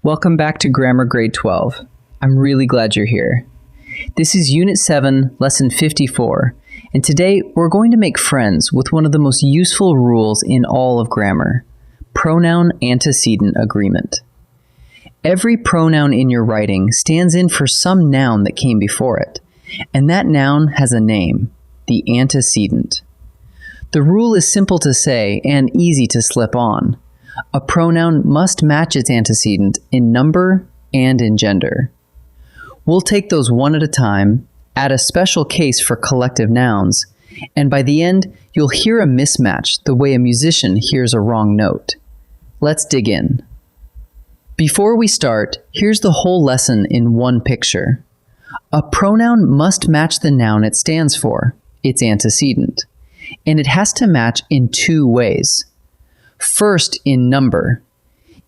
Welcome back to Grammar Grade 12. I'm really glad you're here. This is Unit 7, Lesson 54, and today we're going to make friends with one of the most useful rules in all of grammar, pronoun antecedent agreement. Every pronoun in your writing stands in for some noun that came before it, and that noun has a name, the antecedent. The rule is simple to say and easy to slip on. A pronoun must match its antecedent in number and in gender. We'll take those one at a time, add a special case for collective nouns, and by the end, you'll hear a mismatch the way a musician hears a wrong note. Let's dig in. Before we start, here's the whole lesson in one picture. A pronoun must match the noun it stands for, its antecedent, and it has to match in two ways. First, in number.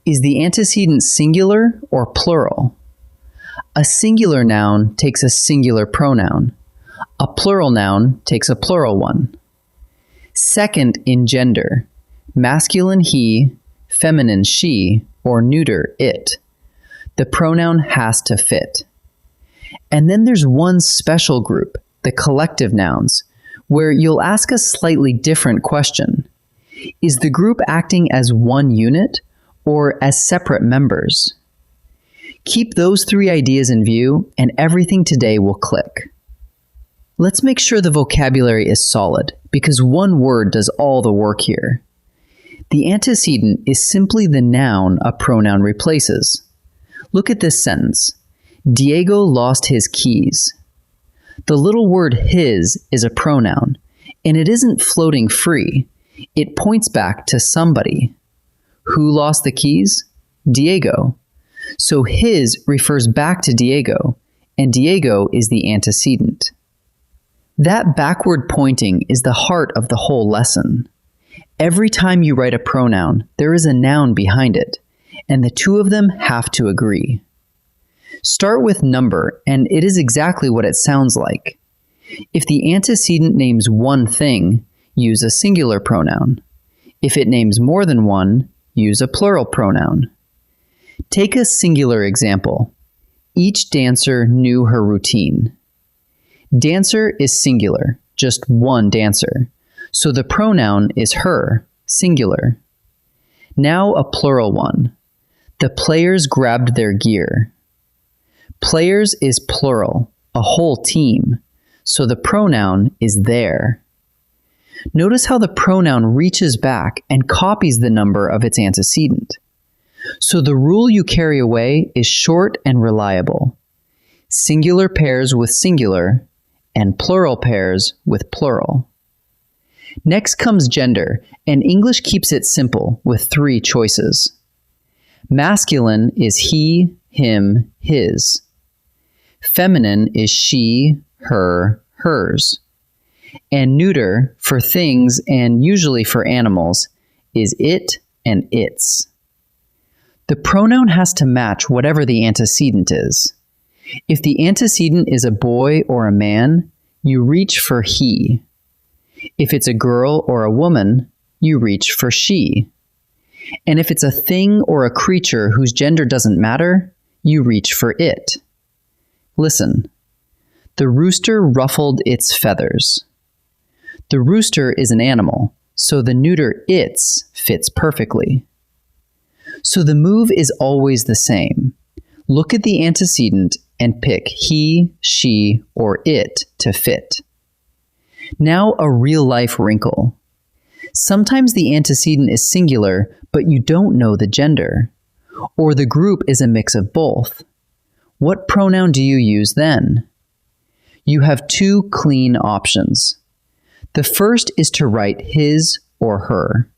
Is the antecedent singular or plural? A singular noun takes a singular pronoun. A plural noun takes a plural one. Second, in gender. Masculine he, feminine she, or neuter it. The pronoun has to fit. And then there's one special group, the collective nouns, where you'll ask a slightly different question. Is the group acting as one unit or as separate members? Keep those three ideas in view and everything today will click. Let's make sure the vocabulary is solid because one word does all the work here. The antecedent is simply the noun a pronoun replaces. Look at this sentence. Diego lost his keys. The little word his is a pronoun, and it isn't floating free. It points back to somebody. Who lost the keys? Diego. So his refers back to Diego, and Diego is the antecedent. That backward pointing is the heart of the whole lesson. Every time you write a pronoun, there is a noun behind it, and the two of them have to agree. Start with number, and it is exactly what it sounds like. If the antecedent names one thing, use a singular pronoun. If it names more than one, use a plural pronoun. Take a singular example. Each dancer knew her routine. Dancer is singular, just one dancer. So the pronoun is her, singular. Now a plural one. The players grabbed their gear. Players is plural, a whole team. So the pronoun is their. Notice how the pronoun reaches back and copies the number of its antecedent. So the rule you carry away is short and reliable. Singular pairs with singular, and plural pairs with plural. Next comes gender, and English keeps it simple with three choices. Masculine is he, him, his. Feminine is she, her, hers. And neuter, for things and usually for animals, is it and its. The pronoun has to match whatever the antecedent is. If the antecedent is a boy or a man, you reach for he. If it's a girl or a woman, you reach for she. And if it's a thing or a creature whose gender doesn't matter, you reach for it. Listen. The rooster ruffled its feathers. The rooster is an animal, so the neuter its fits perfectly. So the move is always the same. Look at the antecedent and pick he, she, or it to fit. Now a real-life wrinkle. Sometimes the antecedent is singular, but you don't know the gender. Or the group is a mix of both. What pronoun do you use then? You have two clean options. The first is to write his or her.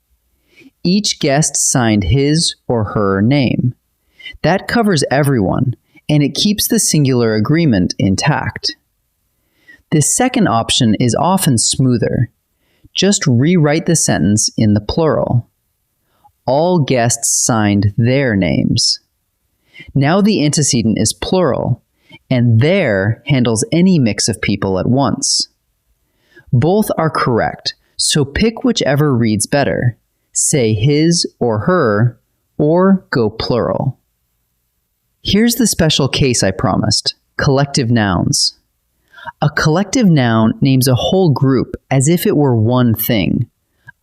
Each guest signed his or her name. That covers everyone, and it keeps the singular agreement intact. The second option is often smoother. Just rewrite the sentence in the plural. All guests signed their names. Now the antecedent is plural, and their handles any mix of people at once. Both are correct, so pick whichever reads better. Say his or her, or go plural. Here's the special case I promised: collective nouns. A collective noun names a whole group as if it were one thing: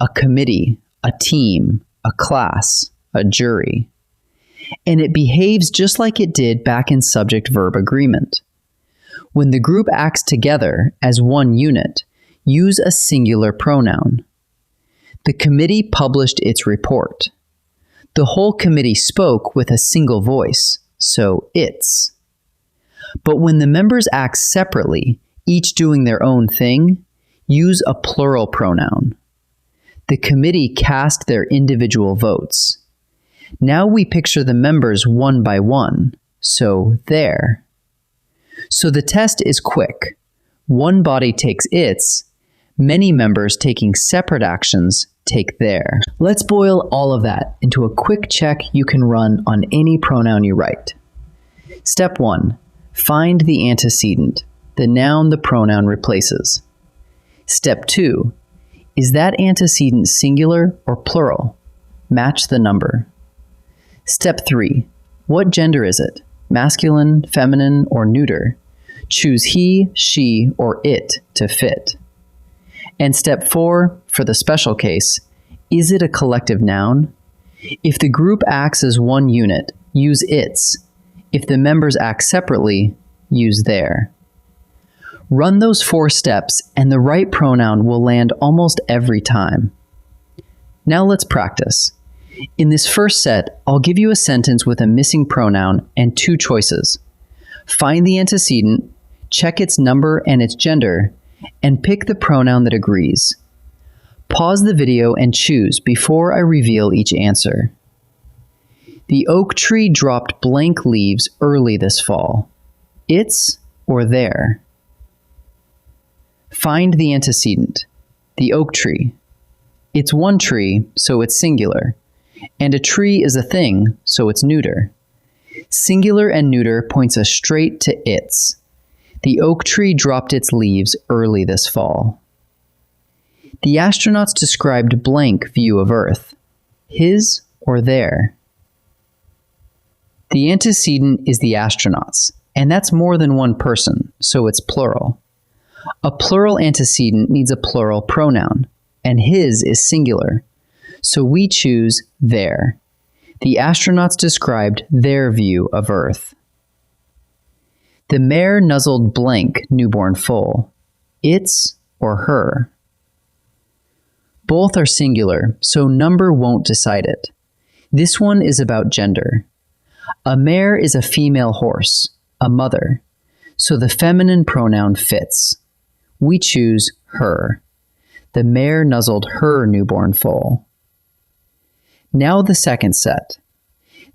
a committee, a team, a class, a jury. And it behaves just like it did back in subject-verb agreement. When the group acts together as one unit, use a singular pronoun. The committee published its report. The whole committee spoke with a single voice, so its. But when the members act separately, each doing their own thing, use a plural pronoun. The committee cast their individual votes. Now we picture the members one by one, so their. So the test is quick. One body takes its, many members taking separate actions take their. Let's boil all of that into a quick check you can run on any pronoun you write. Step 1. Find the antecedent, the noun the pronoun replaces. Step 2. Is that antecedent singular or plural? Match the number. Step 3. What gender is it? Masculine, feminine, or neuter? Choose he, she, or it to fit. And step 4, for the special case, is it a collective noun? If the group acts as one unit, use its. If the members act separately, use their. Run those 4 steps and the right pronoun will land almost every time. Now let's practice. In this first set, I'll give you a sentence with a missing pronoun and 2 choices. Find the antecedent, check its number and its gender, and pick the pronoun that agrees. Pause the video and choose before I reveal each answer. The oak tree dropped blank leaves early this fall. Its or their? Find the antecedent. The oak tree. It's one tree, so it's singular. And a tree is a thing, so it's neuter. Singular and neuter points us straight to its. The oak tree dropped its leaves early this fall. The astronauts described blank view of Earth. His or their? The antecedent is the astronauts, and that's more than one person, so it's plural. A plural antecedent needs a plural pronoun, and his is singular, so we choose their. The astronauts described their view of Earth. The mare nuzzled blank newborn foal. Its or her? Both are singular, so number won't decide it. This one is about gender. A mare is a female horse, a mother, so the feminine pronoun fits. We choose her. The mare nuzzled her newborn foal. Now the second set.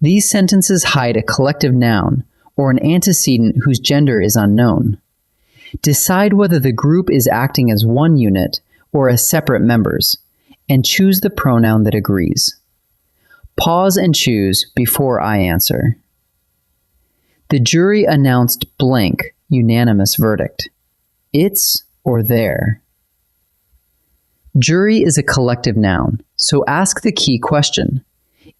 These sentences hide a collective noun or an antecedent whose gender is unknown. Decide whether the group is acting as one unit or as separate members, and choose the pronoun that agrees. Pause and choose before I answer. The jury announced blank unanimous verdict. Its or their? Jury is a collective noun, so ask the key question.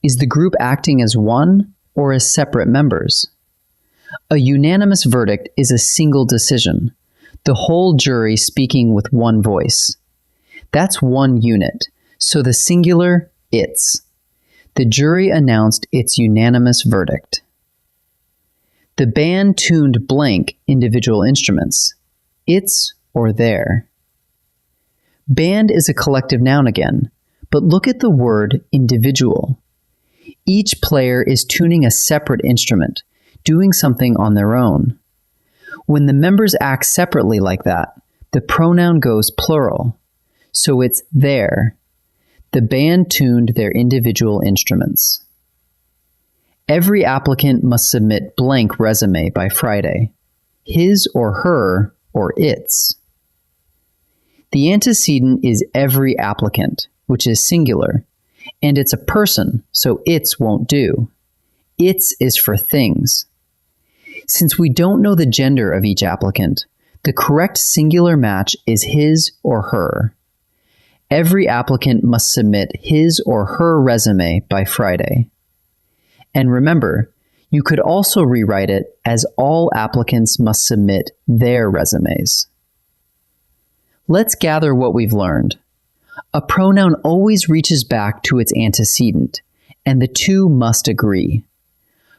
Is the group acting as one or as separate members? A unanimous verdict is a single decision, the whole jury speaking with one voice. That's one unit, so the singular, its. The jury announced its unanimous verdict. The band tuned blank individual instruments. Its or their? Band is a collective noun again, but look at the word individual. Each player is tuning a separate instrument, doing something on their own. When the members act separately like that, the pronoun goes plural, so it's their. The band tuned their individual instruments. Every applicant must submit blank resume by Friday. His or her or its. The antecedent is every applicant, which is singular, and it's a person, so its won't do. Its is for things. Since we don't know the gender of each applicant, the correct singular match is his or her. Every applicant must submit his or her resume by Friday. And remember, You could also rewrite it as all applicants must submit their resumes. Let's gather what we've learned. A pronoun always reaches back to its antecedent, and the two must agree.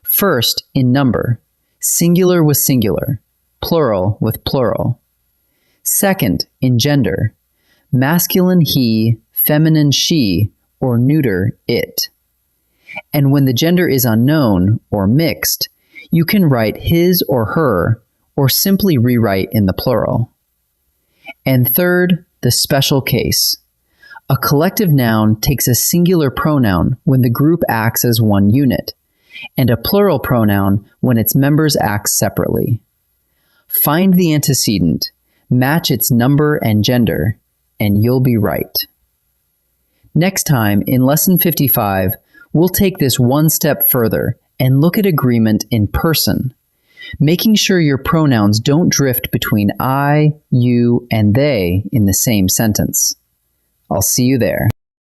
First, in number, singular with singular, plural with plural. Second, in gender, masculine he, feminine she, or neuter it. And when the gender is unknown or mixed, you can write his or her, or simply rewrite in the plural. And third, the special case. A collective noun takes a singular pronoun when the group acts as one unit, and a plural pronoun when its members act separately. Find the antecedent, match its number and gender, and you'll be right. Next time, in Lesson 55, we'll take this one step further and look at agreement in person, making sure your pronouns don't drift between I, you, and they in the same sentence. I'll see you there.